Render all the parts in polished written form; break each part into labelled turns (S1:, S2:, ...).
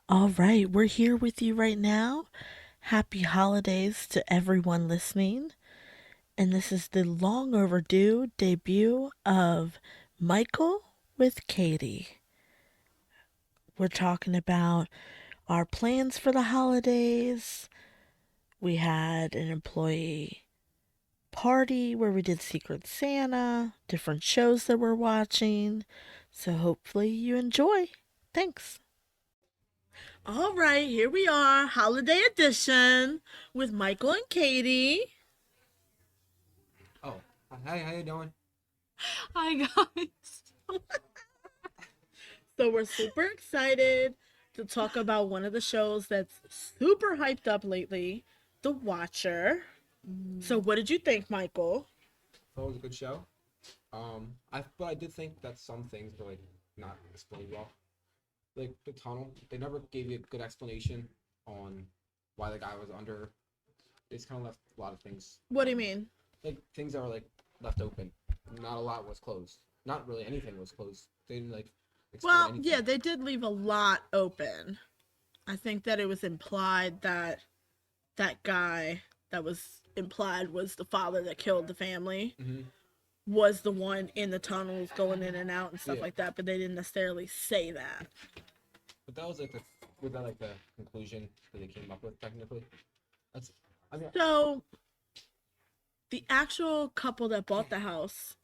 S1: All right, we're here with you right now. Happy holidays to everyone listening. And this is the long overdue debut of Michael with Catie. We're talking about our plans for the holidays. We had an employee party where we did Secret Santa, different shows that we're watching. So hopefully you enjoy. Thanks. All right, here we are, holiday edition with Michael and Catie.
S2: Oh, hi, how you doing?
S3: Hi guys.
S1: So we're super excited to talk about one of the shows that's super hyped up lately, The Watcher. So what did you think, Michael?
S2: Thought it was a good show. But I did think that some things were like not explained well. Like the tunnel, they never gave you a good explanation on why the guy was under. They just kind of left a lot of things,
S1: What do you mean?
S2: like things that were like left open. Not a lot was closed. Not really anything was closed. They didn't like explain
S1: Well,
S2: anything.
S1: yeah, they did leave a lot open. I think that it was implied that that guy that was implied was the father that killed the family
S2: Mm-hmm.
S1: was the one in the tunnels going in and out and stuff
S2: Yeah.
S1: like that, but they didn't necessarily say that.
S2: But that was like the conclusion that they came up with technically. That's I mean
S1: So the actual couple that bought the house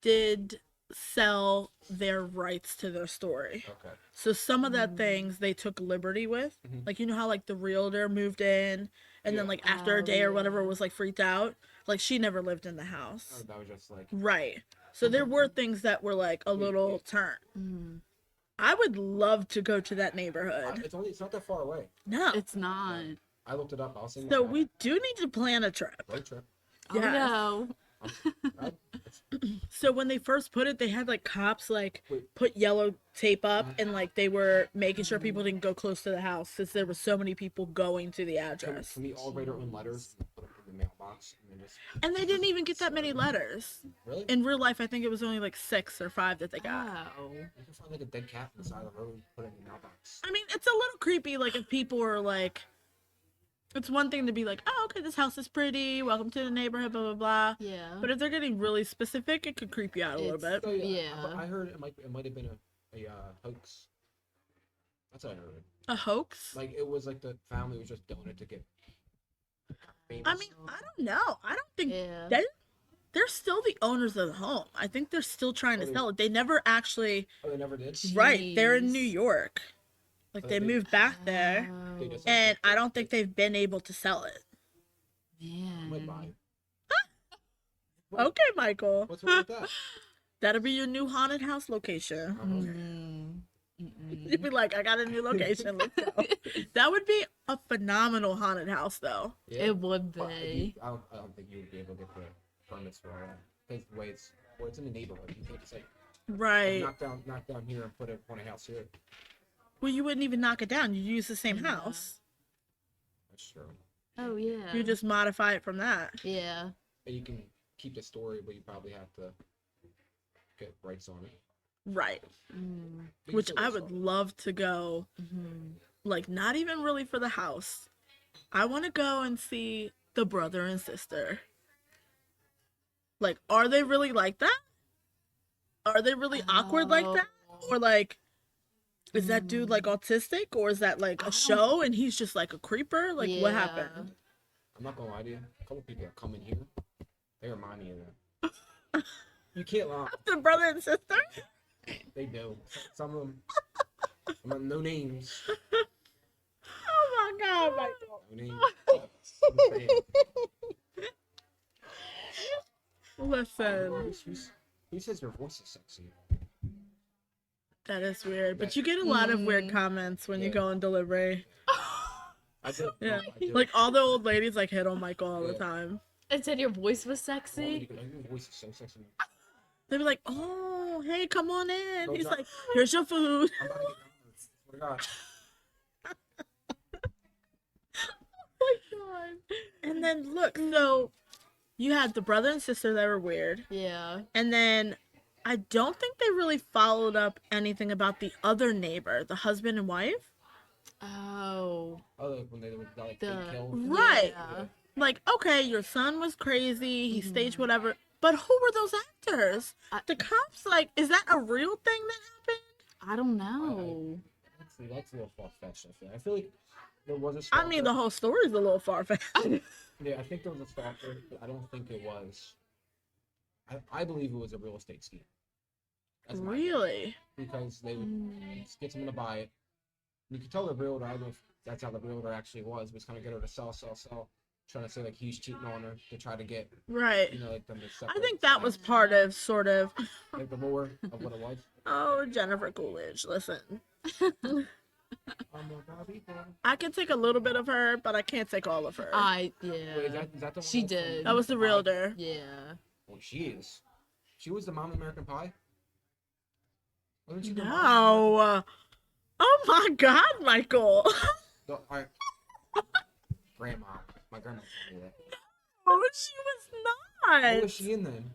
S1: did sell their rights to their story.
S2: okay.
S1: So some of that things they took liberty with.
S2: Mhm.
S1: Like you know how like the realtor moved in and then
S2: Yeah.
S1: like after a
S3: Oh,
S1: day or whatever
S3: yeah.
S1: was like freaked out. Like she never lived in the
S2: Oh,
S1: house.
S2: that was just like
S1: Right. So there were things that were like a little turn.
S3: Mm.
S1: I would love to go to that neighborhood.
S2: it's not that far away.
S1: No.
S3: It's not.
S2: I looked it up. I was saying
S1: So we do need to plan a trip.
S2: road trip.
S3: Oh
S1: Yes.
S3: no.
S2: I,
S1: So when they first put it, they had like cops like
S2: Wait.
S1: put yellow tape up and like they were making sure people didn't go close to the house since there were so many people going to the address.
S2: can we all write our own letters and put them in the mailbox and then just
S1: And they didn't even get that many letters.
S2: really?
S1: In real life, I think it was only like 6 or 5 that they got.
S3: Oh.
S2: You can find like a dead cat on the side of the road and put it in the mailbox.
S1: I mean, it's a little creepy. Like if people are like, it's one thing to be like, oh, okay, this house is pretty. Welcome to the neighborhood, blah blah blah.
S3: Yeah.
S1: But if they're getting really specific, it could creep you out a little
S3: It's-
S1: bit.
S2: So
S3: Yeah.
S2: I heard it might have been a hoax. That's what I heard.
S1: A hoax?
S2: Like it was like the family was just doing it to get famous.
S1: I mean, I don't know. I don't think
S3: Yeah.
S1: they're still the owners of the home. I think they're still trying to
S2: Oh,
S1: sell it. They never actually.
S2: oh, they never did.
S1: Right, they're in
S3: Jeez.
S1: New York. Like
S2: Oh,
S1: they
S2: they-
S1: moved back there,
S2: They
S3: Oh,
S2: just
S1: and I don't think they've been able to sell it.
S2: went by.
S3: man.
S2: What?
S1: Okay, Michael.
S2: What's wrong with that?
S1: That'll be your new haunted house location.
S2: Oh, okay.
S3: Mm.
S1: You'd be like, I got a new location. Let's go. That would be a phenomenal haunted house, though.
S2: Yeah.
S3: It would
S2: But
S3: be.
S2: I don't think you would be able to get the permits for all that. Because the way it's in the neighborhood. You can't just like
S1: Right.
S2: knock down here and put it on a house here.
S1: Well, you wouldn't even knock it down. You use the same house.
S2: That's true.
S3: Oh yeah.
S1: You just modify it from that.
S3: Yeah.
S2: And you can keep the story, but you probably have to get rights on it.
S1: Right.
S3: Mm.
S2: But you
S1: Which
S2: still
S1: I
S2: get
S1: would
S2: some.
S1: love to go.
S3: Hmm.
S1: Like, not even really for the house. I want to go and see the brother and sister. Like, are they really like that? Are they really awkward like that? Or like, is that dude like autistic? Or is that like
S3: I
S1: a
S3: don't-
S1: show and he's just like a creeper? Like, what
S3: Yeah.
S1: happened?
S2: I'm not gonna lie to you. A couple people that come in here, they remind me of that. You can't lie.
S1: The brother and sister?
S2: They do. Some of them. No names.
S1: Oh my god, Michael.
S2: No names. I'm saying.
S1: Listen,
S2: Who says your voice is sexy?
S1: that is weird. But you get a lot of weird comments when you
S2: Yeah.
S1: go on delivery.
S2: I do.
S1: Yeah.
S2: I do.
S1: Like all the old ladies like hit on Michael all the
S2: Yeah.
S1: time.
S3: It said your voice was
S2: Oh,
S3: sexy.
S2: your voice is so sexy.
S1: They'd be like, "Oh, hey, come on in."
S2: Go
S1: He's
S2: drop-
S1: like, "Here's your food."
S2: I'm about to get down. Swear to God.
S1: And then look, so you had the brother and sister that were weird,
S3: Yeah.
S1: and then I don't think they really followed up anything about the other neighbor, the husband and wife.
S3: Oh,
S2: Oh, like when they got like
S3: the
S2: fake killed.
S1: Right.
S3: Yeah.
S1: Like, okay, your son was crazy, he staged
S3: Mhm.
S1: whatever, but who were those actors?
S3: I,
S1: The cops, like, is that a real thing that
S3: I don't know.
S2: That's a little far fetched. I feel like there was a
S1: happened? I mean,
S2: stalker.
S1: the whole story's a little far-fetched.
S2: Yeah, I think there was a stalker, but I don't think it was. I believe it was a real estate scheme. That's my guess.
S1: Really?
S2: Because they would
S3: Mm.
S2: get someone to buy it. And you could tell the realtor, I don't know if that's how the realtor actually was kind of get her to sell, trying to say like he's cheating on her to try to get,
S1: Right.
S2: like them to
S1: I
S2: separate.
S1: think that was part of sort of,
S2: like the lure of what it was.
S1: oh, Jennifer Coolidge, listen.
S2: I'm a Bobby boy.
S1: I can take a little bit of her, but I can't take all of her.
S2: Wait, is that the one
S3: She
S2: that's from
S3: did.
S1: That was the
S2: American Pie?
S1: realtor.
S3: Yeah.
S2: Oh, she is. She was the mom in American Pie. Wasn't she the mom?
S1: No. Oh my God, Michael.
S2: I, grandma. My grandma told me that.
S1: Oh, she was not.
S2: What was she in then?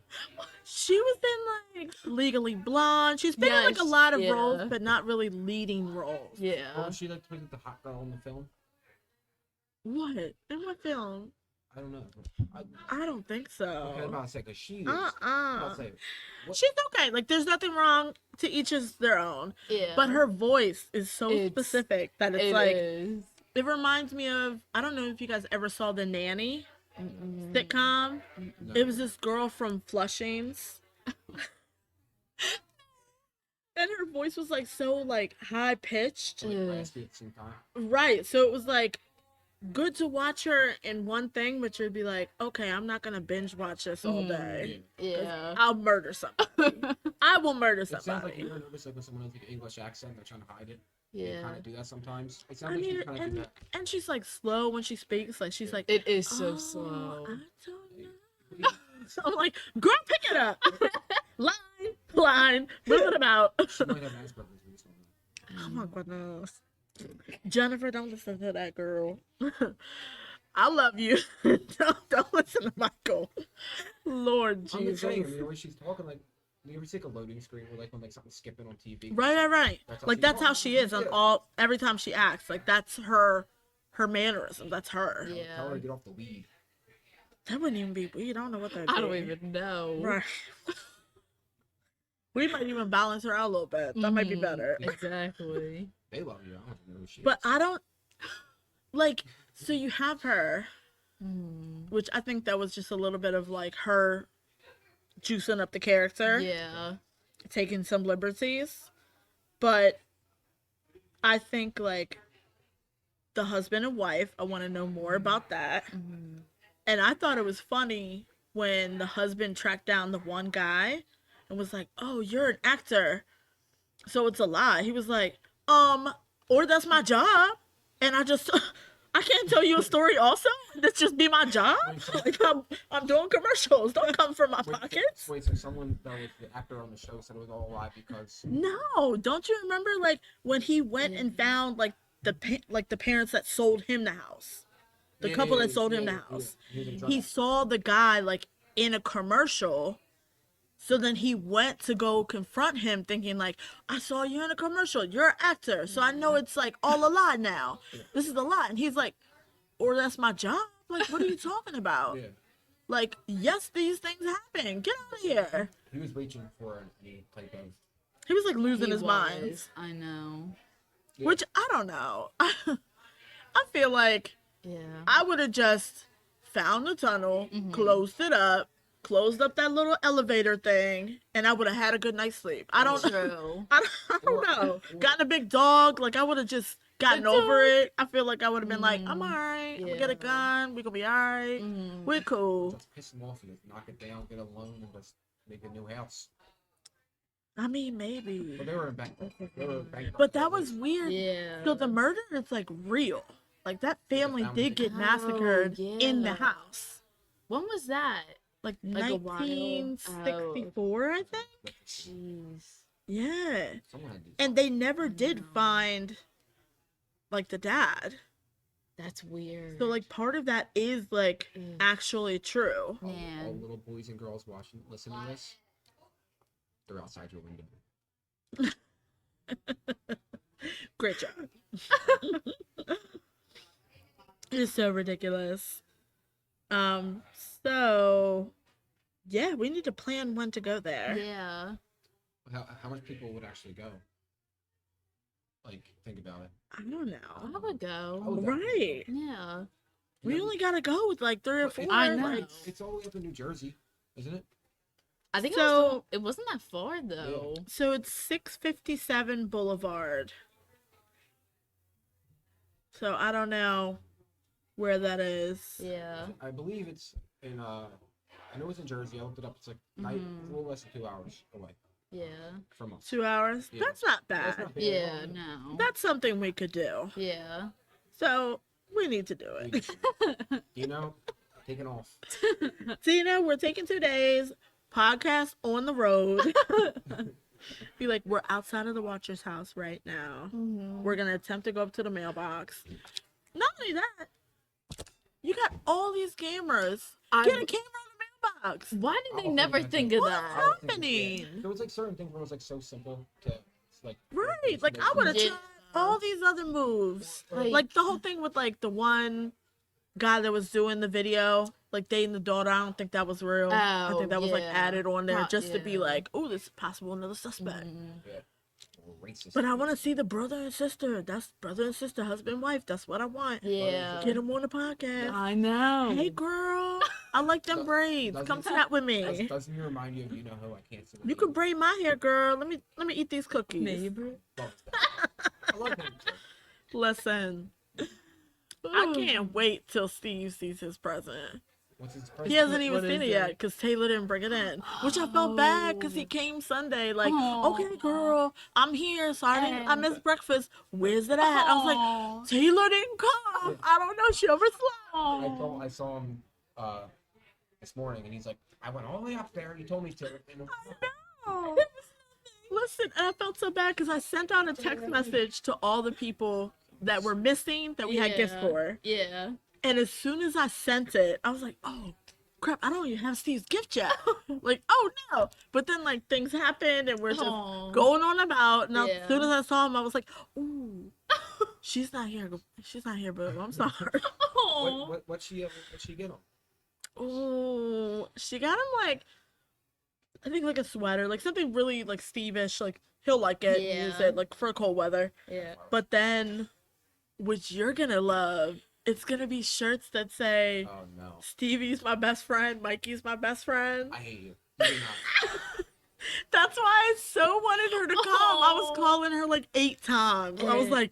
S1: She was in like Legally Blonde. She's been in like a
S3: Yes,
S1: lot of
S3: yeah.
S1: roles, but not really leading roles.
S2: Or
S3: Yeah.
S2: was she like the hot girl in the film?
S1: What? In what film?
S2: I don't know.
S1: I don't think
S2: Okay, I'm
S1: so.
S2: about to say because she is. I'm about
S1: Uh-uh.
S2: to say. What?
S1: She's okay. Like, there's nothing wrong. To each is their own.
S3: Yeah.
S1: But her voice is so
S3: It's-
S1: specific that it's
S3: It
S1: like
S3: is.
S1: it reminds me of, I don't know if you guys ever saw The Nanny
S3: Mm-mm.
S1: sitcom.
S2: No.
S1: It was this girl from Flushings. And her voice was like so like high pitched.
S2: Like,
S3: Ugh.
S2: raspy at the same time.
S1: Right. So it was like good to watch her in one thing, but you'd be like, okay, I'm not gonna binge watch this all day. 'Cause
S3: Yeah.
S1: I'll murder somebody. I will murder
S2: It sounds like
S1: somebody.
S2: you ever notice like when someone has like an English accent, they're trying to hide it. They
S3: Yeah.
S2: kind of do that sometimes. It sounds
S1: I
S2: like
S1: mean,
S2: she kind of do
S1: and,
S2: that.
S1: and she's like slow when she speaks. Like she's like,
S3: It is
S1: oh,
S3: so slow.
S1: I don't know. So I'm like, girl, pick it up. line, move it about.
S2: She might have Asperger's. We just don't know.
S1: Oh my goodness. Jennifer, don't listen to that girl. I love you. don't listen to Michael. Lord
S2: I'm just saying. I
S1: Jesus.
S2: mean, the way she's talking, like, you ever see like a loading screen where like when like something's skipping on TV?
S1: Right. Like that's how
S2: talks.
S1: she is on
S2: Yeah.
S1: all every time she acts. Like that's her mannerism. That's her.
S3: Yeah.
S2: Tell her to get off the weed.
S1: That wouldn't even be weird. I don't know what that
S3: I don't even know.
S1: Right. We might even balance her out a little bit. That might be
S3: Mhm.
S1: better.
S3: Exactly.
S2: They love you. I don't know who she
S1: But
S2: is.
S1: I don't like so you have her,
S3: Mm.
S1: which I think that was just a little bit of like her juicing up the character,
S3: Yeah.
S1: taking some liberties. But I think like the husband and wife, I want to know more about that.
S3: Mhm.
S1: And I thought it was funny when the husband tracked down the one guy and was like, "Oh, you're an actor." So it's a lie. He was like, or that's my job. And I just I can't tell you a story also. This just be my job. Like I'm doing commercials. Don't come from my pockets.
S2: Wait, so someone that was the actor on the show said it was all a lie because
S1: No, don't you remember like when he went and found like the parents that sold him the house, the couple that sold him the house. He saw the guy like in a commercial, so then he went to go confront him, thinking like, "I saw you in a commercial. You're an actor, so I know it's like all a lie now. This is a lie." And he's like, "Or that's my job. Like, what are you talking about?
S2: Yeah,
S1: Like, yes, these things happen. Get out of here."
S2: he was reaching for any type of.
S1: He was like losing
S3: He
S1: his mind.
S3: was. I know.
S2: Yeah.
S1: Which I don't know. I feel like
S3: Yeah.
S1: I would have just found the tunnel, closed it up, closed up that little elevator thing, and I would have had a good night's sleep. I don't
S3: True.
S1: I don't know. Gotten a big dog, like I would have just gotten
S3: The
S1: over
S3: dog.
S1: it. I feel like I would have been like, I'm alright. I'm gonna get a
S3: Yeah.
S1: gun. We gonna be alright.
S3: Mhm.
S1: We're cool.
S2: Just piss him off and knock it down, get a loan, and just make a new house.
S1: I mean, maybe.
S2: But they were in bankrupt.
S1: But that was weird.
S3: Yeah.
S1: So the murder is like real. Like that family
S2: family
S1: did get
S3: Oh,
S1: massacred in the
S3: yeah.
S1: house.
S3: When was that?
S1: Like
S3: Like a while?
S1: 1964, I think.
S3: Jeez.
S1: Yeah.
S2: Someone had to.
S1: And they never did
S3: No.
S1: find like the dad.
S3: That's weird.
S1: So like part of that is like
S3: Mm.
S1: actually true.
S2: all
S3: Man.
S2: little boys and girls watching, listening to this, they're outside your window.
S1: Great job. It's so ridiculous. Um, so yeah, we need to plan when to go there.
S3: Yeah.
S2: How much people would actually go? Like, think about it.
S1: I don't
S3: I
S1: know.
S3: would go.
S2: I would definitely
S1: Right.
S3: Yeah.
S1: We
S2: You know,
S1: only gotta go with like 3 or
S2: but
S1: 4.
S3: I know.
S1: Like,
S2: It's all the way up in New Jersey, isn't it?
S3: I think
S1: So-
S3: it wasn't that far though.
S1: so it's 657 Boulevard. So I don't know where that is.
S3: Yeah.
S2: I believe it's in I know it's in Jersey. I looked it up. It's like it's a little less than 2 hours away
S3: Yeah.
S2: from us.
S1: 2 hours?
S2: Yeah.
S1: That's not
S2: That's
S1: bad.
S2: not bad at
S3: Yeah.
S2: all,
S3: No.
S1: That's something we could do.
S3: Yeah.
S1: So we need to do
S2: We
S1: it.
S2: just- You know, taking off.
S1: Tina, we're taking 2 days. Podcast on the road. Be like, we're outside of the Watcher's house right now. We're gonna attempt to go up to the mailbox. Not only that, you got all these cameras. Get a camera on the mailbox.
S3: Why did they
S2: I'll
S3: never
S2: think
S3: think
S2: about
S3: of
S1: What's
S3: that?
S1: happening?
S2: There was like certain things where it was like so simple to like.
S1: Right. Like I would have
S3: Yeah.
S1: tried all these other moves.
S3: Like-
S1: Like the whole thing with like the one guy that was doing the video, like dating the daughter. I don't think that was real. I
S3: Oh,
S1: think that was like
S3: yeah.
S1: added on there
S3: Pro-
S1: just to be
S3: yeah.
S1: like, oh, this is possible another suspect.
S2: Yeah. Racist.
S1: But I want to see the brother and sister. That's brother and sister, husband, wife. That's what I want.
S3: Yeah.
S1: Get them on the podcast.
S3: I know.
S1: Hey, girl. I like them braids. Come
S2: doesn't-
S1: chat with me.
S2: Doesn't he remind you of you know who I can't see?
S1: You can braid my hair, girl. Let me eat these cookies.
S3: Neighbor.
S2: Love that. I love him too.
S1: Listen, I can't wait till Steve sees his present.
S2: What's his
S1: He hasn't even
S3: What
S1: seen
S3: is
S1: it yet
S3: it?
S1: because Taylor didn't bring it in, which I felt bad because he came Sunday. Like, okay, girl, I'm here. Sorry, I missed breakfast. Where's it at? I was like, Taylor didn't come. I don't know. She overslept.
S2: I saw him this morning, and he's like, I went all the way up there. You told me to. And
S1: Listen, and I felt so bad because I sent out a text message to all the people that were missing that we had gifts for.
S3: Yeah.
S1: And as soon as I sent it, I was like, oh, crap, I don't even have Steve's gift yet. Like, oh, no. But then, like, things happened, and we're just
S3: Aw.
S1: going on about. And as
S3: Yeah.
S1: soon as I saw him, I was like, ooh, she's not here. She's not here, boo. I'm sorry.
S3: Aw.
S2: what'd she get him?
S1: Ooh, she got him, like, I think, like, a sweater. Like, something really, like, Steve-ish. Like, he'll like it and use
S3: Yeah.
S1: it, like, for cold weather.
S3: Yeah.
S1: But then, which you're going to love, it's going to be shirts that say,
S2: Oh no,
S1: Stevie's my best friend, Mikey's my best friend.
S2: I hate you. You do not.
S1: That's why I so wanted her to come. I was
S3: Aw.
S1: calling her like 8 times. I was
S3: Yeah.
S1: like,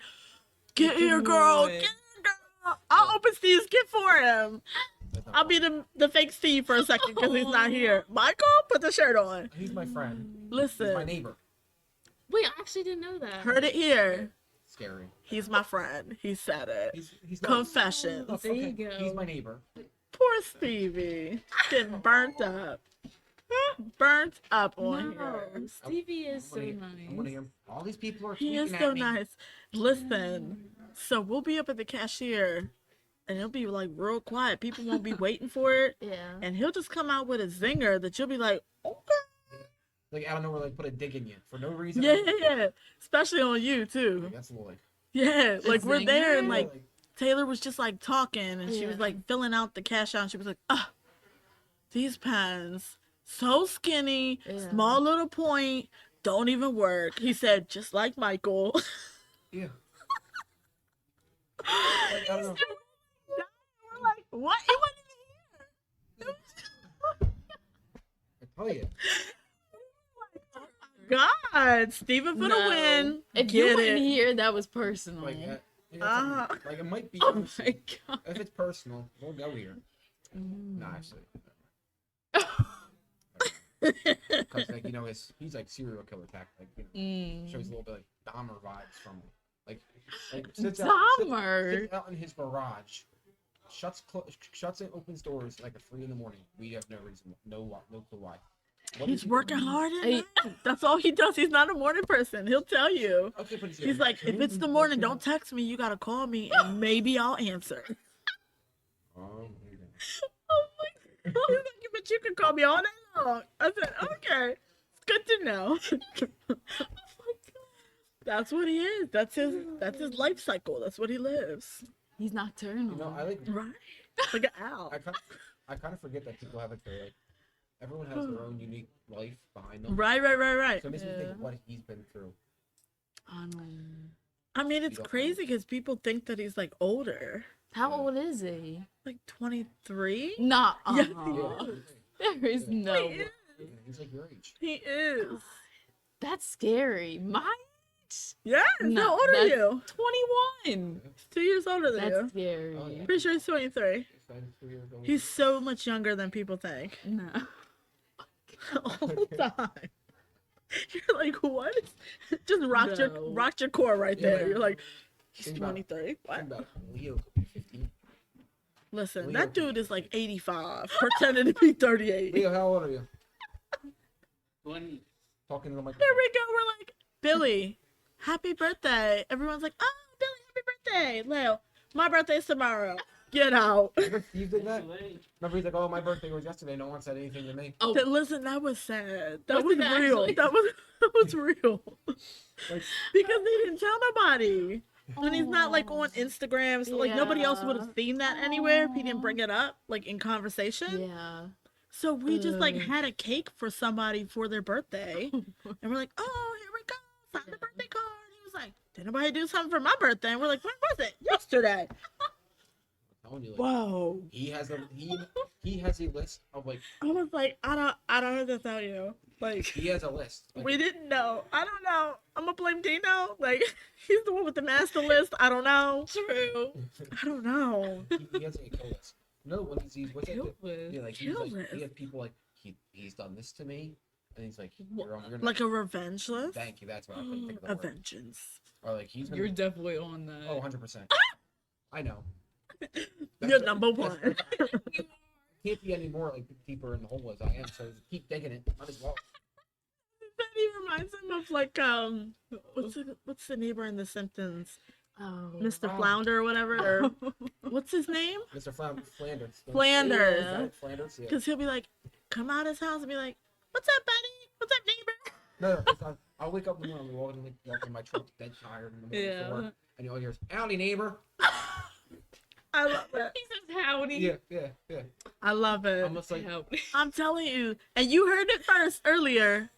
S1: get here, girl.
S3: Good.
S1: Get here, girl. I'll open Steve's gift for him.
S2: That's not
S1: I'll be
S2: fun.
S1: the fake Steve for a second because he's not here. Michael, put the shirt on.
S2: He's my friend. He's my
S1: Listen,
S2: neighbor.
S3: Wait, I actually didn't know that.
S1: heard it here.
S2: Scary.
S1: He's my friend. He said it.
S2: He's not.
S1: Confessions.
S2: Look,
S3: There you
S2: okay,
S3: go.
S2: He's my neighbor.
S1: Poor Stevie. Getting burnt up. Burnt up on
S3: No,
S1: here.
S3: Stevie is so
S2: I'm gonna
S3: nice.
S2: hear all these people are
S1: He is
S2: tweeting
S1: so
S2: at me.
S1: nice. Listen, so we'll be up at the cashier, and it'll be like real quiet. People won't be waiting for it,
S3: Yeah.
S1: and he'll just come out with a zinger that you'll be like, okay,
S2: Like, I don't know where, like, put a dig in you for no reason.
S1: yeah, yeah, yeah. Especially on you too.
S2: Like, that's Lloyd.
S1: Yeah, like we're there, and
S3: zinger?
S1: like Taylor was just like talking, and she was
S3: Yeah.
S1: like filling out the cash out, and she was like, ah, these pens, so skinny,
S3: Yeah.
S1: small little point, don't even work. He said, just like Michael.
S2: Yeah. Like, I don't know.
S1: We're like, what? He wasn't even here.
S2: I tell you.
S1: God, Steven for the
S3: No.
S1: win.
S3: If you
S1: Get
S3: weren't
S1: it.
S3: here, that was personal.
S2: Like, yeah,
S1: Ah.
S2: like, it might be.
S3: Oh
S2: honestly.
S3: my god.
S2: If it's personal, we'll go here.
S1: Mm.
S2: Nah, actually. Because, like, you know, he's like serial killer tech. Like, you know, shows a little bit like Dahmer vibes from him. Like
S3: Dahmer?
S2: sits out in his garage, shuts and opens doors like at 3 in the morning. We have no reason, no clue why. What
S1: He's
S2: is he
S1: working
S2: doing?
S1: hard at
S3: Hey.
S1: night. That's all he does. He's not a morning person. He'll tell you.
S2: Okay, but
S1: He's like, if it's the morning, don't text me. You gotta call me, and maybe I'll answer.
S2: Oh, my God.
S1: Oh my God. He's like, but you can call me all day long. I said, okay. It's good to know. That's what he is. That's his life cycle. That's what he lives.
S3: He's nocturnal.
S2: You know, I like.
S1: Right. Like an owl.
S2: I kind of forget that people have like their like. Everyone has their own unique life behind them.
S1: Right.
S2: So it makes me think of
S3: Yeah.
S2: what he's been through.
S1: I mean, it's
S2: You don't
S1: crazy because people think that he's like older.
S3: How
S2: Yeah.
S3: old is he?
S1: Like 23?
S3: Nah.
S1: Yeah,
S3: There is no.
S1: He is.
S2: Yeah, he's like your age.
S1: He is.
S3: That's scary. My age?
S1: Yes.
S3: No,
S1: How old are
S3: that's
S1: you?
S3: 21.
S1: He's 2 years older than
S3: That's
S1: you.
S3: scary.
S2: Oh, yeah.
S1: Pretty sure he's 23.
S2: He's 93 years old.
S1: He's so much younger than people think.
S3: No.
S1: All the time. You're like, what? Just rocked
S3: No.
S1: your core right there.
S2: Yeah.
S1: You're like, he's
S2: Think about it.
S1: 23. What?
S2: Think about it. Leo could be 15.
S1: Listen,
S2: Leo
S1: that
S2: could
S1: dude is like 85, pretending to be 38.
S2: Leo, how old are you?
S4: 20.
S2: Talking to the
S1: There
S2: microphone.
S1: we go. We're like, Billy, happy birthday. Everyone's like, oh, Billy, happy birthday. Leo, my birthday's tomorrow. Get out.
S2: Remember Steve did that?
S4: Too late.
S2: Remember he's like, oh, my birthday was yesterday. No one said anything to me.
S3: Oh,
S1: Listen, that was sad. That
S3: Was
S1: was
S3: it
S1: real.
S3: actually?
S1: That was real.
S2: Like,
S1: Because they didn't tell nobody. And he's not like on Instagram, so like nobody else would have
S3: Yeah.
S1: seen that anywhere if he didn't bring it up like in conversation.
S3: yeah.
S1: So we just like
S3: Ugh.
S1: had a cake for somebody for their birthday, and we're like, "Oh, here we go, sign the birthday card." He was like, "Did anybody do something for my birthday?" And we're like, "When was it? Yesterday."
S2: I'm telling you, like,
S1: Whoa!
S2: he has a list of like
S1: I was like, I don't know what to tell you. Like,
S2: he has a list. Like,
S1: we didn't know. I don't know. I'm gonna blame Dino. Like, he's the one with the master list. I don't know.
S3: True.
S1: I don't know.
S2: he has like a kill list. No, when he's what's that?
S3: List.
S2: Yeah, like
S1: Kill
S2: he
S1: list.
S2: has people like he's done this to me, and he's like, you're gonna,
S1: Like a revenge list.
S2: thank you. That's what I couldn't think of
S1: A
S2: the word.
S1: vengeance.
S2: Or like he's gonna,
S3: You're definitely on that.
S2: oh 100%. I know.
S1: You're number one.
S2: Can't be any more like deeper in the hole as I am. So keep digging it. Might as well.
S1: That he reminds him of like what's the neighbor in The Simpsons,
S3: Oh.
S1: Mr.
S2: Oh.
S1: Flounder or whatever, or what's his name?
S2: Mr. Flanders.
S1: Flanders.
S2: Is that Flanders. Yeah.
S1: Because he'll be like, come out his house and be like, "What's up, buddy? What's up, neighbor?"
S2: No, it's not. I'll wake up in the morning, walking my truck, dead tired in the morning before, and you'll hear, "Howdy, neighbor."
S1: I love it.
S3: He says howdy.
S2: Yeah.
S1: I love it.
S2: Almost like
S3: Howdy.
S1: I'm telling you, and you heard it first earlier.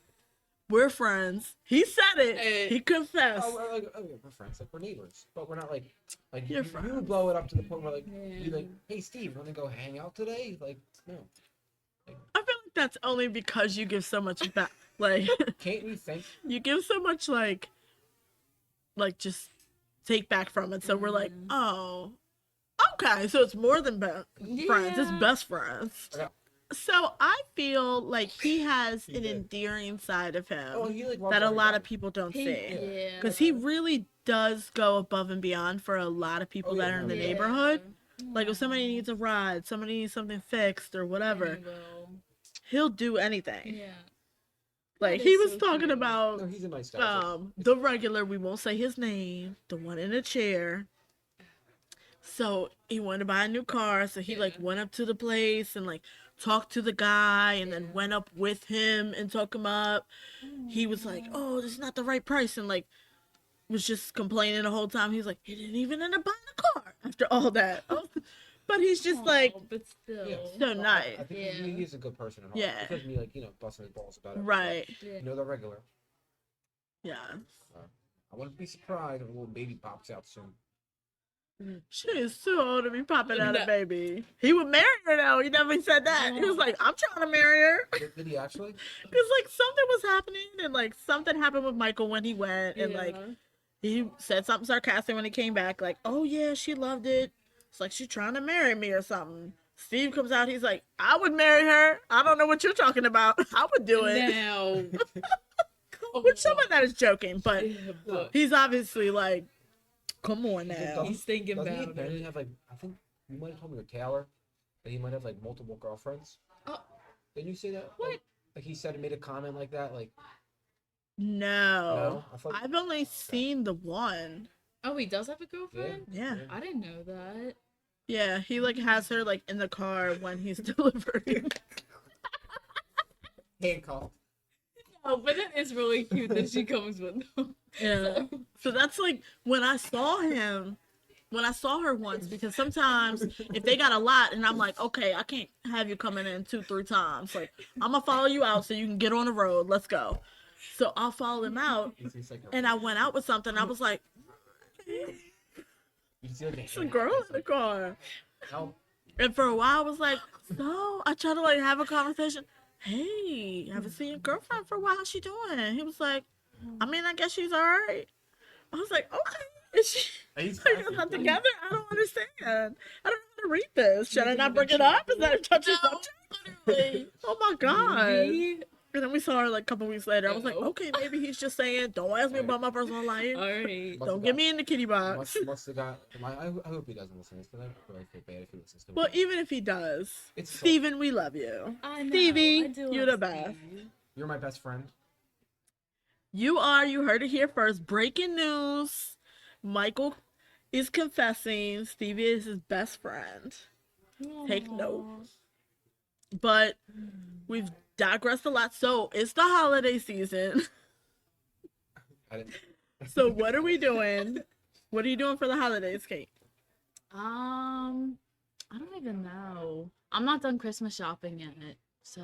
S1: We're friends. He said it. He confessed.
S2: we're friends, like we're neighbors, but we're not like
S1: You're
S2: you
S1: friends.
S2: would blow it up to the point where like
S3: Yeah.
S2: you like, "Hey Steve, want to go hang out today?" Like, no.
S1: I feel like that's only because you give so much back. Like,
S2: Can't we think?
S1: you give so much, like just take back from it. So we're like, oh, okay. So it's more than friends. It's
S3: Yeah.
S1: best friends.
S2: Yeah.
S1: So I feel like he has
S2: He
S1: an
S2: did.
S1: endearing side of him
S2: Oh, he like
S1: that a lot of people don't see.
S3: Yeah.
S1: Because he really does go above and beyond for a lot of people
S2: Oh,
S1: that
S2: yeah,
S1: are in
S2: no,
S1: the
S2: yeah.
S1: neighborhood. Like if somebody needs a ride, somebody needs something fixed or whatever, he'll do anything.
S3: Yeah.
S1: Like
S3: That
S1: he
S3: is
S1: was
S3: so
S1: talking
S3: cute.
S1: about
S2: No, he's a nice guy.
S1: the regular, we won't say his name, the one in a chair. So he wanted to buy a new car, so he like
S3: Yeah.
S1: went up to the place and like talked to the guy and then
S3: Yeah.
S1: went up with him and took him up. He was like, "Oh, this is not the right price," and like was just complaining the whole time. He was like, "He didn't even end up buying a car after all that." But he's just like,
S3: Aw, but still.
S2: Yeah.
S1: so nice.
S2: I think
S3: Yeah.
S2: he's a good person. And all.
S1: Yeah.
S2: Because me, like busting his balls about it.
S1: Right.
S3: Yeah.
S2: You know the regular.
S1: Yeah.
S2: I wouldn't be surprised if a little baby pops out soon.
S1: She is too old to be popping out a
S3: No.
S1: baby. He would marry her though. He never said that. He was like, "I'm trying to marry her."
S2: Did he actually?
S1: Because like something was happening and like something happened with Michael when he went and like he said something sarcastic when he came back, like, "Oh yeah, she loved it. It's like she's trying to marry me or something." Steve comes out, he's like, "I would marry her. I don't know what you're talking about. I would do it."
S3: Now.
S1: Which some of that is joking, but
S3: Yeah, but
S1: he's obviously like, come on
S2: He's
S1: now.
S2: a
S3: he's thinking
S2: Doesn't he
S3: about
S2: apparently
S3: it.
S2: have like, I think you might have told me with Taylor that he might have like multiple girlfriends.
S3: Oh.
S2: Didn't you say that?
S3: What?
S2: Like he said, he made a comment like that. Like,
S1: No.
S2: no, I thought.
S1: I've only seen the one.
S3: Oh, he does have a girlfriend?
S1: Yeah.
S3: I didn't know that.
S1: Yeah, he like has her like in the car when he's delivering.
S2: Handcuffed.
S3: Oh, but it is really cute that she comes with them.
S1: Yeah. So that's like when I saw her once, because sometimes if they got a lot and I'm like, okay, I can't have you coming in 2-3 times. Like, I'm gonna follow you out so you can get on the road. Let's go. So I'll follow them out, and I went out with something. I was like,
S2: You see, like,
S1: it's a girl in the car.
S2: Help.
S1: And for a while, I was like, so I tried to like have a conversation. Hey, haven't seen your girlfriend for a while. How's she doing? He was like, I mean, I guess she's all right. I was like, okay. Is she
S2: He's
S1: are you not together? I don't understand. I don't know how to read this. Should I not bring it up? Is that a touchy subject?
S3: Literally.
S1: Oh my god.
S3: Maybe.
S1: And then we saw her like a couple weeks later. I was like,
S3: Uh-oh.
S1: okay, maybe he's just saying, don't ask me about my personal life.
S3: Alright.
S1: Don't get me in the kitty box.
S2: Must have got. I hope he doesn't listen to this, because I really feel bad if he listens to it.
S1: Well, even if he does,
S2: It's so-
S1: Steven, we love you.
S3: I know.
S1: Stevie,
S3: I do
S1: you're
S3: love
S1: the best.
S3: Steve.
S2: You're my best friend.
S1: You heard it here first. Breaking news. Michael is confessing Stevie is his best friend. Take note. But we've digressed a lot. So it's the holiday season.
S2: I didn't.
S1: So what are we doing? What are you doing for the holidays, Kate?
S3: I don't even know. I'm not done Christmas shopping yet, so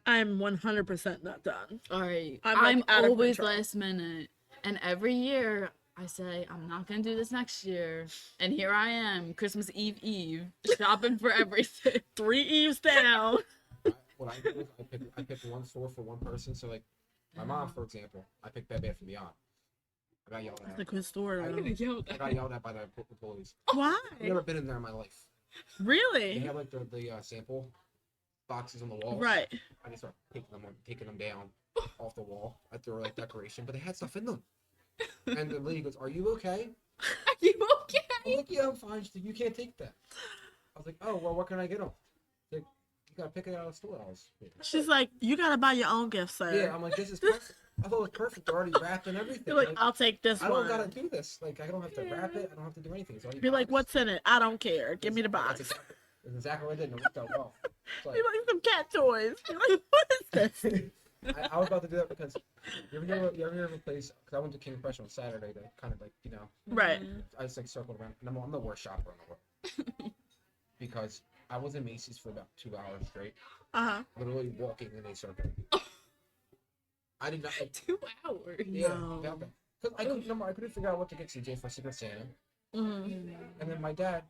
S1: I'm 100% not done.
S3: alright.
S1: I'm, like,
S3: I'm
S1: out of
S3: always
S1: control.
S3: last minute, and every year I say I'm not gonna do this next year, and here I am, Christmas Eve, shopping for everything.
S1: 3 Eves down.
S2: What I do is I pick one store for one person. So like my mom, for example, I picked Bed Bath & Beyond. I got yelled
S1: That's a
S2: at.
S1: good story.
S2: I
S1: though.
S2: know. I got yelled at by the employees.
S1: Why?
S2: I've never been in there in my life. They
S1: Really?
S2: have like the sample boxes on the wall.
S1: Right.
S2: I just start taking them down off the wall. I threw like decoration, but they had stuff in them. And the lady goes, "Are you okay?"
S3: Are you okay?
S2: I'm like, "Yeah, I'm fine." She's like, "You can't take that." I was like, "Oh, well, what can I get them?" She's like, "You gotta pick it out of the store."
S1: She's like, you gotta buy your own gift, sir.
S2: "Yeah." I'm like, "This is perfect." I thought it was perfect. They're already wrapped and everything.
S1: You're like, I'll take this
S2: I
S1: one.
S2: don't gotta do this. Like, I don't have to wrap it. I don't have to do anything. It's already
S1: Be like,
S2: boxed.
S1: what's in it? I don't care. Give me the
S2: That's
S1: box.
S2: That's exactly what I did, and it worked out well. It's like-
S1: Be like some cat toys. Be like, what is this?
S2: I was about to do that because you ever hear of a place? Because I went to King Fresh on Saturday to kind of like,
S1: Right.
S2: I just like circled around, and I'm the worst shopper in the world because I was in Macy's for about 2 hours straight, literally walking in a circle. I did not.
S3: 2 hours.
S2: Yeah,
S1: No.
S2: because I couldn't figure out what to get CJ for Secret Santa,
S1: Mm-hmm.
S2: and then my dad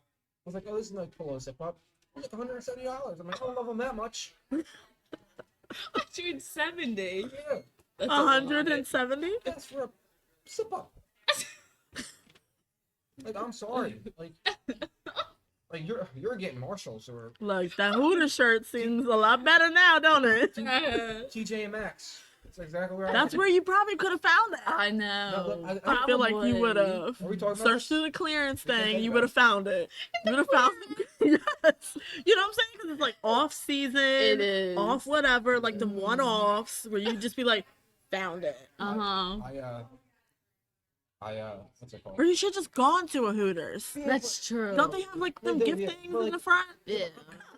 S2: was like, "Oh, this is like Polo Zip Up." It's like $170. I'm like, I don't love them that much.
S3: 170.
S2: Yeah,
S3: That's a lot.
S1: 170?
S2: that's for a Zip Up. Like, I'm sorry. Like you're getting Marshalls or
S1: Look, that Hooters shirt seems a lot better now, don't it?
S2: TJ Maxx. That's exactly where
S1: That's where you probably could have found that.
S3: I
S2: No,
S3: know.
S2: look,
S1: I feel like you
S3: Probably.
S1: would have
S2: Are we talking about
S1: searched
S2: this?
S1: through the clearance
S2: We can
S1: thing.
S2: think
S1: You
S2: about
S1: would have found it. You would have found it. Yes. You know what I'm saying? Because it's like off season,
S3: It is.
S1: off whatever, like the one-offs where you just be like, found it.
S3: Uh-huh.
S2: What's it called?
S1: Or you should just gone to a Hooters.
S3: That's true.
S1: Don't they have like them
S2: They-
S1: gift
S2: yeah,
S1: things
S2: but,
S1: in
S2: like-
S1: the front?
S3: Yeah.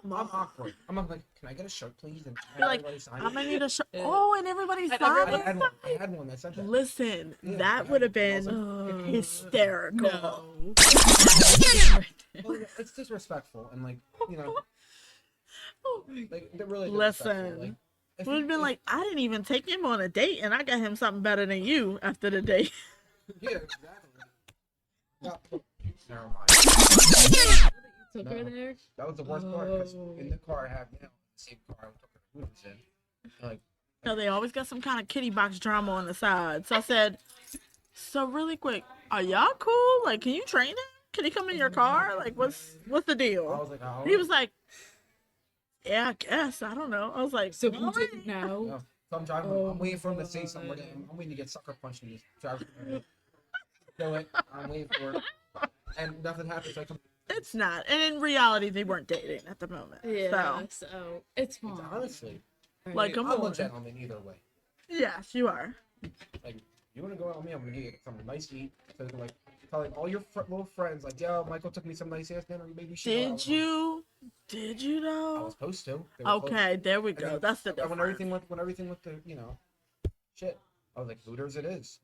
S2: I'm awkward. I'm like, can I get a shirt, please? And
S1: You're like,
S2: everybody sign
S1: I'm
S2: it?
S1: gonna need a shirt.
S3: Yeah.
S1: Oh, and everybody
S3: I-
S1: signed
S2: I had
S1: it.
S2: one. I had one that said that.
S1: Listen,
S2: Yeah,
S1: that
S2: I
S1: would have
S2: had one. I
S1: been
S2: was
S1: hysterical.
S3: No.
S2: Well, it's disrespectful, and like, like they're really
S1: Listen.
S2: disrespectful. Like, if
S1: Would
S2: you-
S1: have been
S2: if-
S1: like, I didn't even take him on a date, and I got him something better than you after the date.
S2: yeah, exactly. No, never mind.
S3: Took her
S2: No.
S3: there?
S2: That was the worst part because
S3: Oh.
S2: in the car I have now, the same car I took her to Hooters in, like,
S1: No, they always got some kind of kitty box drama on the side. So I said, so really quick, are y'all cool? Like, can you train him? Can he come in your car? Like, what's the
S2: I
S1: deal?
S2: was like, oh.
S1: He was like, yeah, I guess. I don't know. I was like,
S3: So
S1: all
S3: you
S1: right.
S3: didn't know?
S2: No. So I'm driving.
S3: Oh
S2: I'm waiting for him to
S3: my
S2: say something.
S3: God.
S2: I'm waiting to get sucker punched in this driver's Go it. I'm waiting for it, and nothing happens. So I come.
S1: It's not. And in reality, they weren't dating at the moment.
S3: Yeah,
S1: So,
S3: so it's fine.
S2: Honestly,
S1: like, come
S2: I'm a
S1: on.
S2: gentleman either way.
S1: Yes, you are.
S2: Like, you want to go out with me? I'm gonna get you something nice to eat. So you can, like, telling all your little friends, like, yo, Michael took me some nice ass dinner. Maybe you should. go out with
S1: Did
S2: him."
S1: you? Did you
S2: I
S1: though?
S2: was supposed to. They were
S1: Okay, there we
S2: And
S1: go.
S2: then-
S1: That's the
S2: And
S1: difference.
S2: when everything went to, shit. I was like, Hooters it is.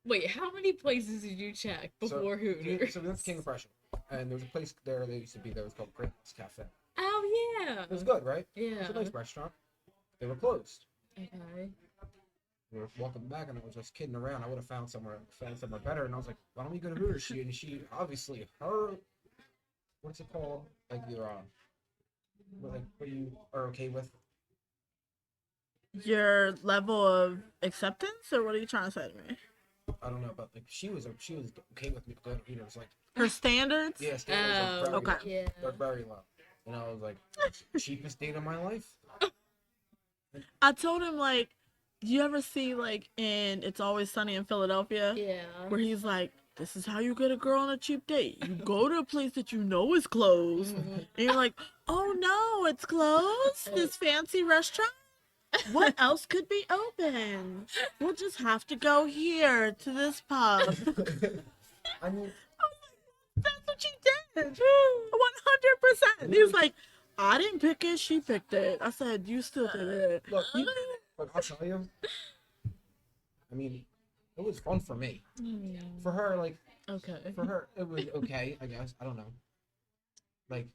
S3: Wait, how many places did you check before Hooters?
S2: So we went to King of Prussia, and there was a place there that used to be there. It was called Greatness Cafe.
S3: Oh yeah.
S2: It was good, right? It
S3: Yeah.
S2: was a nice restaurant. They were closed.
S3: Okay.
S2: We were walking back, and I was just kidding around. I would have found somewhere better, and I was like, "Why don't we go to Hooters?" She obviously her, what's it called? Like your what you are okay with.
S1: Your level of acceptance, or what are you trying to say to me?
S2: I don't know, but like she was okay with me going to Hooters. Like,
S1: Her standards?
S2: yeah, standards are
S3: Oh,
S2: very,
S1: okay.
S3: Yeah.
S2: they're very low. And I was like, cheapest date of my life.
S1: I told him, like, do you ever see, like, in It's Always Sunny in Philadelphia?
S3: Yeah.
S1: Where he's like, this is how you get a girl on a cheap date. You go to a place that you know is closed. And you're like, oh no, it's closed? This fancy restaurant? What else could be open? We'll just have to go here to this pub.
S2: I mean,
S1: That's what you did. 100%. He was like, I didn't pick it, she picked it. I said, you still did it.
S2: look, I'll tell you. I mean, it was fun for me. For her, like,
S1: Okay.
S2: it was okay. I guess I don't know. Like,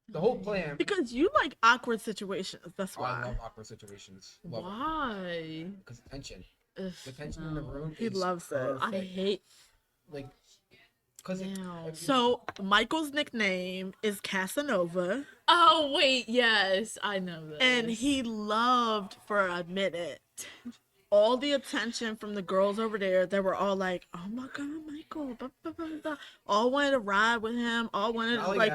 S2: the whole plan.
S1: Because you like awkward situations. That's
S2: Oh, I
S1: why.
S2: love awkward situations. Love it.
S3: Why?
S2: Because tension.
S3: Ugh,
S2: The tension in the
S3: no.
S2: room.
S1: He
S2: is
S1: loves it.
S3: I
S2: perfect.
S3: hate.
S2: Like, because
S3: No.
S1: So Michael's nickname is Casanova,
S3: Oh wait, yes, I know this.
S1: and he loved for a minute all the attention from the girls over there. They were all like, "Oh my God, Michael!" Blah, blah, blah, blah. All wanted to ride with him. All wanted to like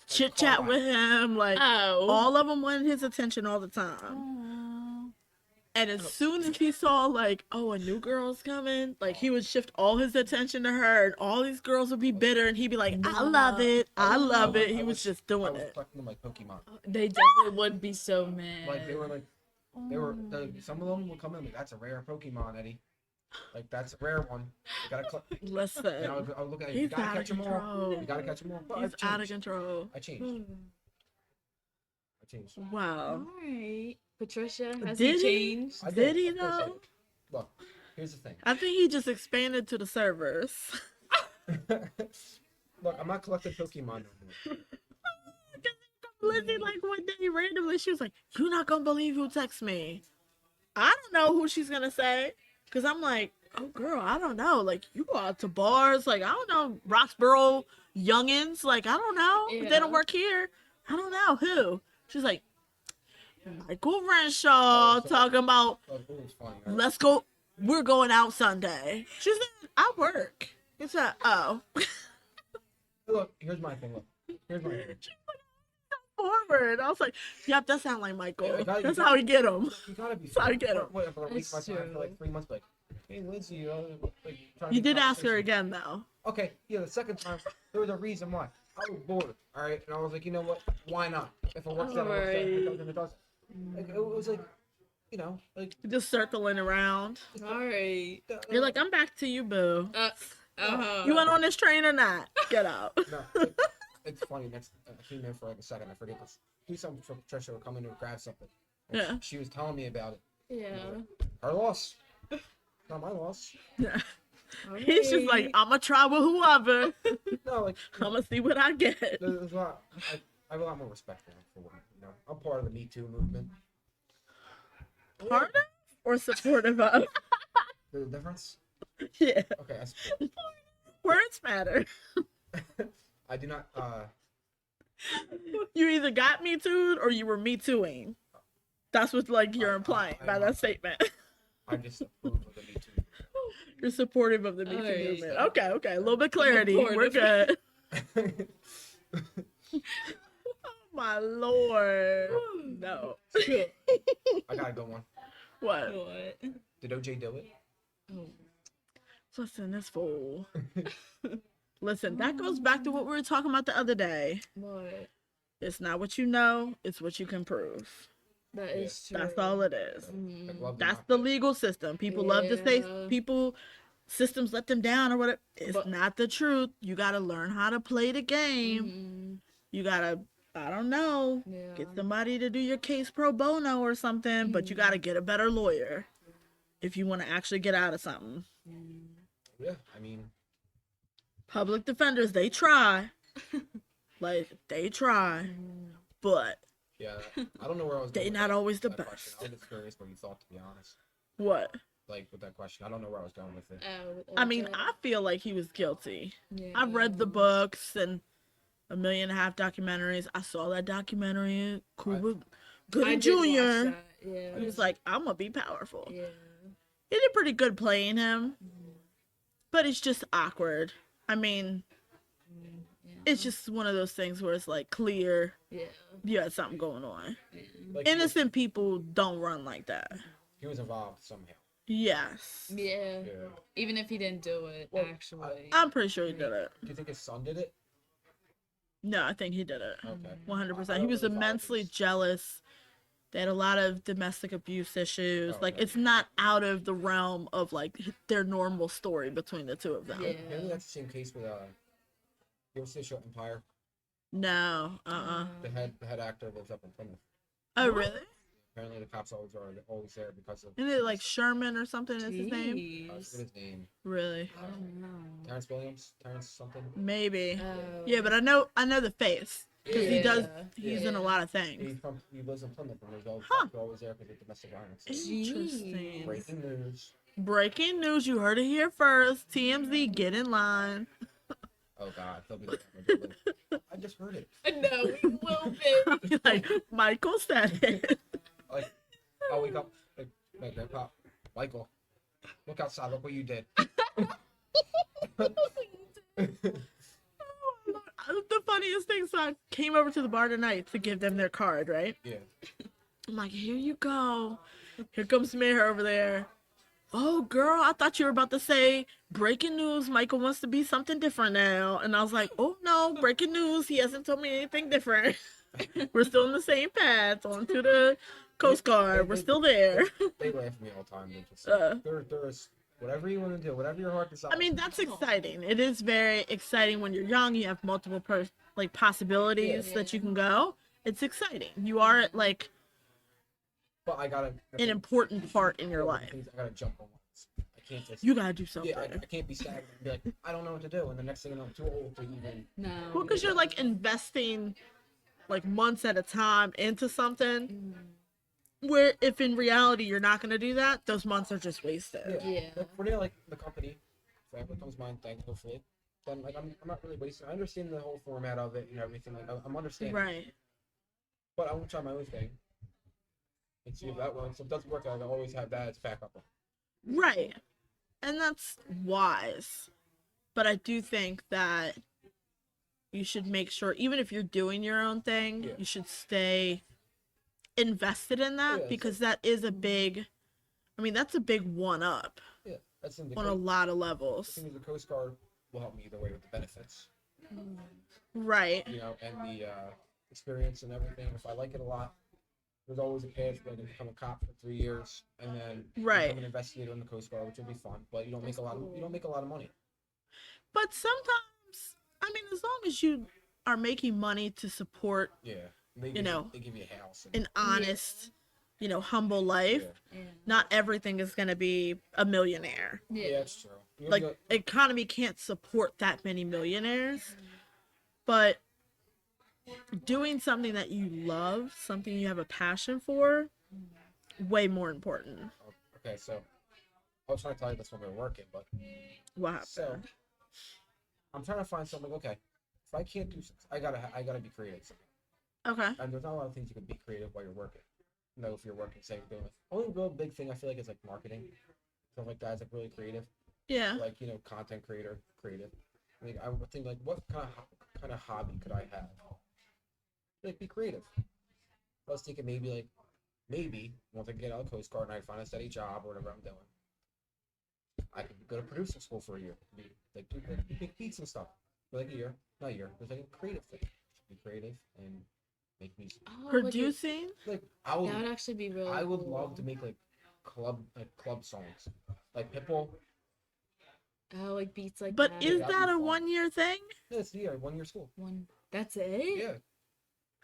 S1: chit chat
S2: call
S1: with him. Like
S3: Oh.
S1: all of them wanted his attention all the time.
S3: Aw.
S1: And as soon as he saw like, oh, a new girl's coming, like he would shift all his attention to her, and all these girls would be bitter, and he'd be like, I love it, I love it. He was just
S2: I
S1: doing
S2: was
S1: it.
S2: collecting them like Pokemon.
S3: They definitely would be so mad.
S2: Like some of them would come in like, that's a rare Pokemon, Eddie. Like, that's a rare one. You gotta collect.
S1: Listen,
S2: And I would look at it. You
S1: he's
S2: gotta
S1: out of
S2: catch them all.
S1: control.
S2: You gotta catch them all. But
S1: He's
S2: I've
S1: out of
S2: changed.
S1: control.
S2: I changed. I changed.
S1: Wow.
S3: Alright. Patricia, has
S1: Did
S3: he
S1: he?
S3: changed?
S2: I
S1: Did he
S2: of course I
S1: though?
S2: did. Look, here's the thing.
S1: I think he just expanded to the servers.
S2: Look, I'm not collecting Pokemon no more.
S1: Lizzie, like one day randomly, she was like, "You're not gonna believe who texts me." I don't know who she's gonna say, cause I'm like, "Oh girl, I don't know. Like you go out to bars, like I don't know, Roxborough youngins, like I don't know. If they don't
S3: Yeah.
S1: work here, I don't know who." She's like, "Michael Renshaw
S2: so-
S1: talking about
S2: Look, it was funny. Right?
S1: let's go. We're going out Sunday." She said, "I work." He said, "Oh."
S2: Look, here's my thing. Look, here's my thing.
S1: Forward. I was like, "Yep, that sounds like Michael.
S2: Yeah,
S1: That's how we get him."
S2: You gotta be.
S1: So I get him.
S2: Wait, for a week,
S3: That's
S2: my time for
S3: true.
S2: like 3 months. Like, hey, Lindsay, like, trying to
S1: You
S2: get
S1: did ask her
S2: conversation.
S1: again though.
S2: Okay, yeah, the second time there was a reason why. I was bored, all right, and I was like, you know what? Why not? If it works out, it works out. If it doesn't, it doesn't. Like, it was like, you know, like.
S1: Just circling around.
S3: Alright.
S1: You're like, I'm back to you, boo.
S3: Uh-huh.
S1: You went on this train or not? Get out.
S2: No, it's funny. Next, I came in for like a second. I forget this. Do something for Patricia. Or come in and grab something. And
S1: Yeah.
S2: She was telling me about it.
S3: Yeah.
S2: Her loss. Not my loss.
S1: He's just like, I'ma try with whoever.
S2: No, like
S1: I'ma see what I get.
S2: there's a lot. I have a lot more respect now for women. You know, I'm part of the Me Too movement.
S1: Part of or supportive of?
S2: There's a difference.
S1: Yeah.
S2: Okay, I support.
S1: Words matter.
S2: I do not.
S1: You either got me too'd or you were me tooing. That's what like you're implying by that statement.
S2: I just approve of the Me Too.
S1: You're supportive of the Me Too
S3: Alright.
S1: movement. Okay. A little bit clarity. We're good. Oh my lord. No.
S2: I got a good one.
S1: What?
S3: What?
S2: Did OJ do it?
S3: Oh.
S1: Listen, this fool. Listen, that goes back to what we were talking about the other day.
S3: What?
S1: It's not what you know, it's what you can prove.
S3: That is true.
S1: That's all it is.
S2: Like, love to
S1: That's
S2: not
S1: the
S2: do it.
S1: legal system. People love to say
S3: Yeah.
S1: systems let them down or whatever. It's
S3: But-
S1: not the truth. You got to learn how to play the game.
S3: Mhm.
S1: You got to, I don't know,
S3: Yeah.
S1: get somebody to do your case pro bono or something, but you got to get a better lawyer. if you want to actually get out of something.
S2: Yeah, I mean,
S1: Public defenders, they try. Like, they try. But
S2: yeah, I don't know where I was going
S1: they
S2: with
S1: not
S2: that,
S1: always the
S2: that question.
S1: best.
S2: I was just curious what you thought, to be honest.
S1: What?
S2: Like, with that question, I don't know where I was going with it.
S1: I mean, I feel like he was guilty.
S3: Yeah.
S1: I've read the books and 1.5 million documentaries. I saw that documentary. Cuba
S3: I
S1: Gooding
S3: did watch
S1: Jr.
S3: that. Yeah.
S1: He was like, I'm gonna be powerful.
S3: Yeah.
S1: He did pretty good playing him, but it's just awkward. I mean,
S3: Yeah.
S1: it's just one of those things where it's like clear
S3: Yeah.
S1: you had something going on.
S2: Like,
S1: Innocent people don't run like that.
S2: he was involved somehow.
S1: Yes.
S3: Yeah.
S2: Yeah.
S3: Even if he didn't do it,
S2: Well,
S3: actually.
S1: I'm pretty sure he did it.
S2: Do you think his son did it?
S1: No, I think he did it.
S2: Okay.
S1: 100%.
S2: I
S1: He
S2: don't
S1: was
S2: really follow
S1: immensely
S2: these.
S1: jealous. They had a lot of domestic abuse issues.
S2: Oh,
S1: Like,
S2: okay.
S1: it's not out of the realm of, like, their normal story between the two of them.
S3: Yeah.
S2: Maybe that's the same case with you ever see the show Empire?
S1: No,
S2: The head actor lives up in Plymouth.
S1: Oh, really?
S2: Apparently, the cops always there because of.
S1: Isn't it like Sherman or something is his name?
S2: I
S3: Jeez.
S2: forget his name.
S1: Really?
S3: I don't know.
S2: Terrence Williams. Terrence something.
S1: Maybe.
S3: Oh.
S1: Yeah, but I know the face. Because he
S3: Yeah.
S1: does, he's in
S3: Yeah.
S1: a lot of things.
S2: He lives in Plymouth, and there's always
S1: Huh.
S2: cops are always there because of domestic violence.
S1: Interesting.
S2: Breaking news.
S1: Breaking news, you heard it here first. TMZ, get in line.
S2: Oh God, they'll be like, I just heard it.
S3: No, we will be.
S1: Like, Michael said it.
S2: Like, I'll wake up, like, my grandpa, Michael, look outside, look what you did.
S1: The funniest thing, so I came over to the bar tonight to give them their card, right?
S2: Yeah.
S1: I'm like, here you go. Here comes Mayor over there. Oh, girl, I thought you were about to say, breaking news, Michael wants to be something different now. And I was like, oh, no, breaking news. He hasn't told me anything different. We're still in the same path, on to the Coast Guard. We're still there.
S2: They laugh at me all the time. They're just there's whatever you want to do, whatever your heart desires.
S1: I mean, that's exciting. It is very exciting when you're young. You have multiple possibilities
S3: Yeah.
S1: that you can go. It's exciting. You are like
S2: but I gotta.
S1: an important part in your life.
S2: I gotta jump on once. I can't just.
S1: You gotta do something.
S2: Yeah, I can't be stagnant and be like, I don't know what to do, and the next thing you know, I'm too old to even.
S3: No.
S1: Well, because you're like investing like months at a time into something. Where if in reality you're not gonna do that, those months are just wasted.
S3: Yeah.
S2: Like, for the, like the company, if ever comes mine, thankfully, then like I'm not really wasting. I understand the whole format of it and everything. Like I'm understanding.
S1: Right.
S2: But I won't try my own thing. And see if that works. If it doesn't work, I always have that as backup.
S1: Right. And that's wise. But I do think that you should make sure, even if you're doing your own thing,
S2: Yeah.
S1: you should stay invested in that
S2: Yeah,
S1: because that is a big, I mean, that's a big one up
S2: Yeah, that's in the
S1: on a lot of levels.
S2: thing is the Coast Guard will help me either way with the benefits,
S1: Right.
S2: you know, and the experience and everything. If I like it a lot, there's always a path where I can become a cop for 3 years and then
S1: Right.
S2: become an investigator in the Coast Guard, which would be fun. But you don't make a lot of money.
S1: But sometimes, I mean, as long as you are making money to support
S2: Yeah, and they
S1: You
S2: give
S1: know,
S2: they give you a house. And,
S1: an honest, humble life,
S2: yeah.
S3: Yeah.
S1: not everything is going to be a millionaire.
S2: Yeah, that's true. You
S1: Like,
S2: know,
S1: economy can't support that many millionaires, but doing something that you love, something you have a passion for, way more important.
S2: okay, so I was trying to tell you this when we were working, but
S1: What happened?
S2: so I'm trying to find something. Okay, if I can't do something, I gotta be creative.
S1: Okay.
S2: And there's not a lot of things you can be creative while you're working. You know, if you're working, say you're doing. Only real big thing I feel like is like marketing, stuff like that is like really creative.
S1: Yeah.
S2: Like content creative. Like I would think like what kind of hobby could I have? Like be creative. I was thinking maybe once I get out of the Coast Guard and I find a steady job or whatever I'm doing, I could go to producing school for a year. Do big beats and stuff for like a year, not a year. It's like a creative thing. Be creative and make music.
S3: Oh,
S1: Producing?
S2: Like
S3: that would actually be really
S2: I would
S3: cool.
S2: love to make like club songs, like Pitbull.
S3: Oh, like beats like
S1: But
S3: that.
S1: is
S2: that'd
S1: that
S2: be
S1: a
S2: fun.
S1: 1 year thing?
S2: Yeah, it's 1 year school.
S3: One. That's it?
S2: Yeah,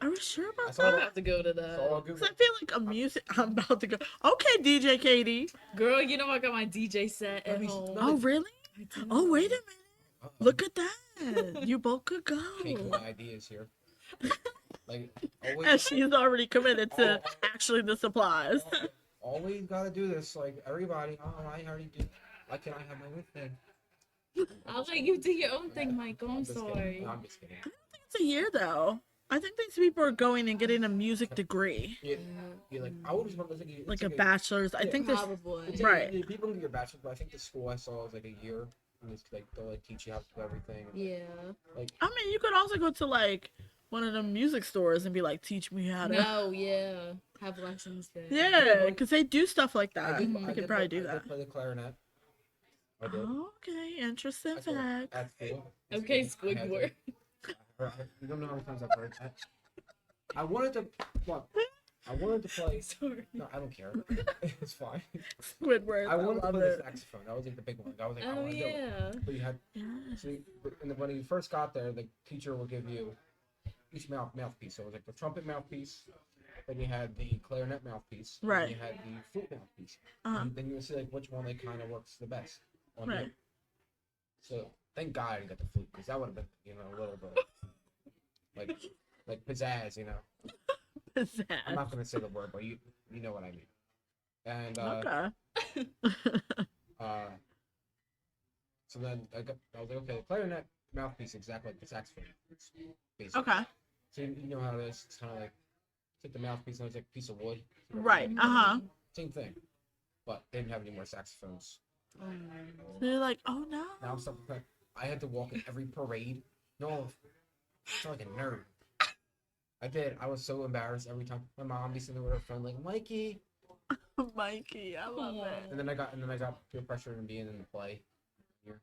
S1: Are we sure about
S2: That's all.
S3: I'm about to go to
S2: That's all I'll
S3: that.
S2: Google.
S1: Because I feel like a music. I'm about to go. Okay, DJ Katie.
S3: Girl, you know I got my DJ set
S2: Let
S3: at
S2: me-
S3: home.
S2: let
S1: Oh,
S2: me-
S1: really?
S3: I do.
S1: Oh, wait a minute.
S2: Uh-oh.
S1: Look at that. You both could
S2: Taking
S1: go.
S2: my ideas here. Like
S1: And
S2: always,
S1: she's already committed to actually the supplies.
S2: always gotta do this. Like everybody. Oh, I already do. Why can't I have my own thing?
S3: I'll let you do your own thing, Michael. I'm
S2: just kidding.
S3: sorry.
S2: No, I'm just kidding.
S1: It's a year though. I think these people are going and getting a music degree,
S2: Yeah, you're like I always want to think
S1: like a bachelor's. I think this.
S3: Probably.
S1: Right.
S2: People can get your bachelor's, but I think the school I saw was like a year. And it's like they'll like teach you how to do everything.
S3: Yeah.
S2: Like
S1: I mean, you could also go to like one of the music stores and be like, "Teach me how to."
S3: No, yeah. Have lessons there.
S1: Yeah, because they do stuff like that.
S2: I
S1: They
S2: did,
S1: could probably do
S2: I
S1: that.
S2: did play the clarinet. I did.
S1: Okay, interesting
S2: I did.
S1: fact.
S2: At school.
S3: Okay,
S2: I had to.
S3: Squidward.
S2: You don't know how many times I've heard that. I wanted to. Look, I wanted to play.
S3: Sorry.
S2: No, I don't care. It's fine.
S1: Squidward.
S2: I wanted to
S1: love
S2: play the
S1: it.
S2: saxophone. That was like the big one. I was like, I
S3: Oh
S2: want to do it.
S3: yeah.
S2: But you had,
S1: Yeah.
S2: so you, when you first got there, the teacher would give you each mouthpiece. So it was like the trumpet mouthpiece, then you had the clarinet mouthpiece, and
S1: Right.
S2: then you had the flute mouthpiece.
S1: Uh-huh.
S2: And then you would see like which one like kind of works the best on you.
S1: Right.
S2: So thank God I didn't get the flute because that would have been a little bit like pizzazz, I'm
S1: Sad.
S2: not gonna say the word, but you know what I mean. And
S1: Okay.
S2: so then I was like, okay, the clarinet mouthpiece exactly like the saxophone, basically.
S1: Okay.
S2: So you know how it is. It's kind of like take the mouthpiece and it's like a piece of wood.
S1: Right. Uh huh.
S2: Same thing, but they didn't have any more saxophones.
S1: They're like, oh no.
S2: Now I'm stuck with I had to walk in every parade. No, I felt like a nerd. I did. I was so embarrassed every time. My mom be sitting there with her friend like Mikey,
S1: Mikey, I love it.
S2: and then I got peer pressure and being in the play. Here.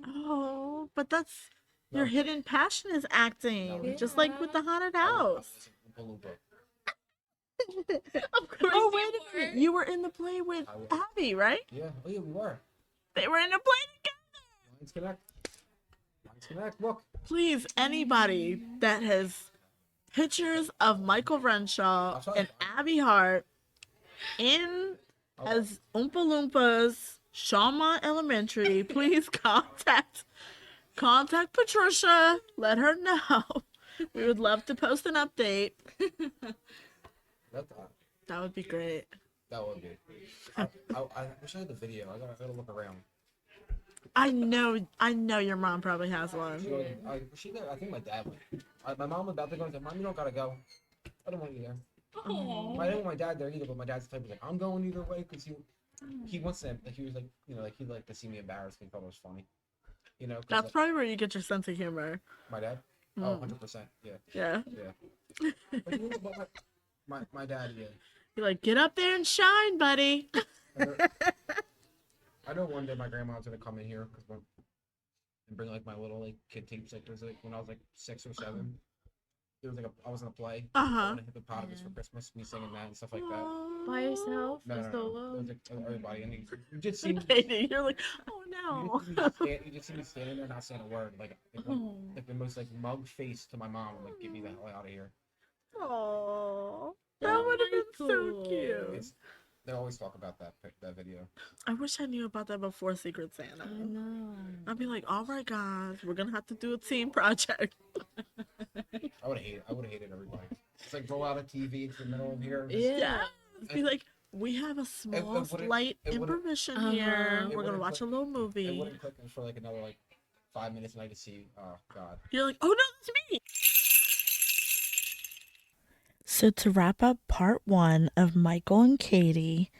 S1: Oh, but that's your
S2: No.
S1: hidden passion is acting,
S2: No.
S1: just like with the haunted
S2: I
S1: house.
S2: was in Oompa Loompa.
S3: Of course.
S1: Oh,
S3: you
S1: wait a
S3: were.
S1: minute. You were in the play with
S2: I was.
S1: Abby, right?
S2: Yeah. Oh yeah, we were.
S1: They were in the play together.
S2: Lines connect. Lines connect. Look.
S1: Please, anybody that has pictures of Michael Renshaw
S2: I'll try
S1: and
S2: to
S1: Abby Hart in as Oompa Loompas, Shawmont Elementary, please contact Patricia. Let her know. We would love to post an update.
S2: That
S1: That would be great.
S2: would be. I wish I had the video. I gotta look around.
S1: I know your mom probably has one.
S2: I think my dad went. My mom was about to go and said, "Mom, you don't gotta go. I don't want you there."
S3: Oh.
S2: I didn't want my dad there either, but my dad's the type of like, "I'm going either way," because he wants to. Like, he was like, like he'd like to see me embarrassed. He thought it was funny. 'Cause,
S1: That's
S2: like,
S1: probably where you get your sense of humor.
S2: my dad. Oh, 100%. Yeah,
S1: Yeah.
S2: yeah. But my dad, yeah.
S1: You're like, get up there and shine, buddy.
S2: I know one day my grandma's gonna come in here and bring like my little like kid tapes. Like there's like when I was like 6 or 7, there was like I was in a play.
S1: Uh-huh.
S2: Hippopotamus for Christmas, me singing that and stuff like that.
S3: By yourself?
S2: No,
S3: Or
S2: no, no,
S3: solo?
S2: It was like everybody, and you just see me.
S1: Katie, you're like, oh no.
S2: You just see me standing there, not saying a word, like the most like mug face to my mom, and like get me the hell out of here.
S1: Oh, that would have been so
S3: Michael.
S1: cute.
S2: They always talk about that video.
S1: I wish I knew about that before Secret Santa.
S3: I know.
S1: I'd be like, all right, guys, we're gonna have to do a team project.
S2: I would have hated everybody. It's like roll out a TV into the middle of here.
S3: Yeah.
S1: Be like, we have a small
S2: wouldn't-
S1: slight
S2: it wouldn't-
S1: intermission
S3: Uh-huh.
S1: here.
S2: It
S1: We're gonna
S2: wouldn't
S1: watch a
S2: click-
S1: little
S2: It
S1: movie.
S2: wouldn't click for like another like 5 minutes, and I just see, oh god.
S1: You're like, oh no, that's me. So to wrap up part 1 of Michael and Katie,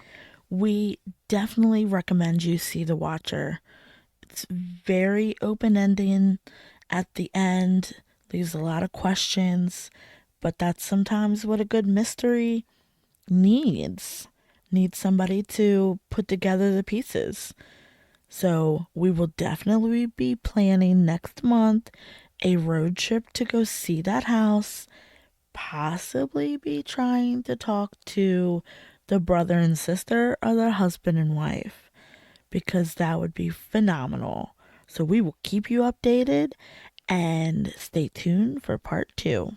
S1: we definitely recommend you see The Watcher. It's very open-ending at the end, leaves a lot of questions, but that's sometimes what a good mystery needs. Needs somebody to put together the pieces. So we will definitely be planning next month a road trip to go see that house, possibly be trying to talk to the brother and sister or the husband and wife, because that would be phenomenal. So we will keep you updated and stay tuned for part 2.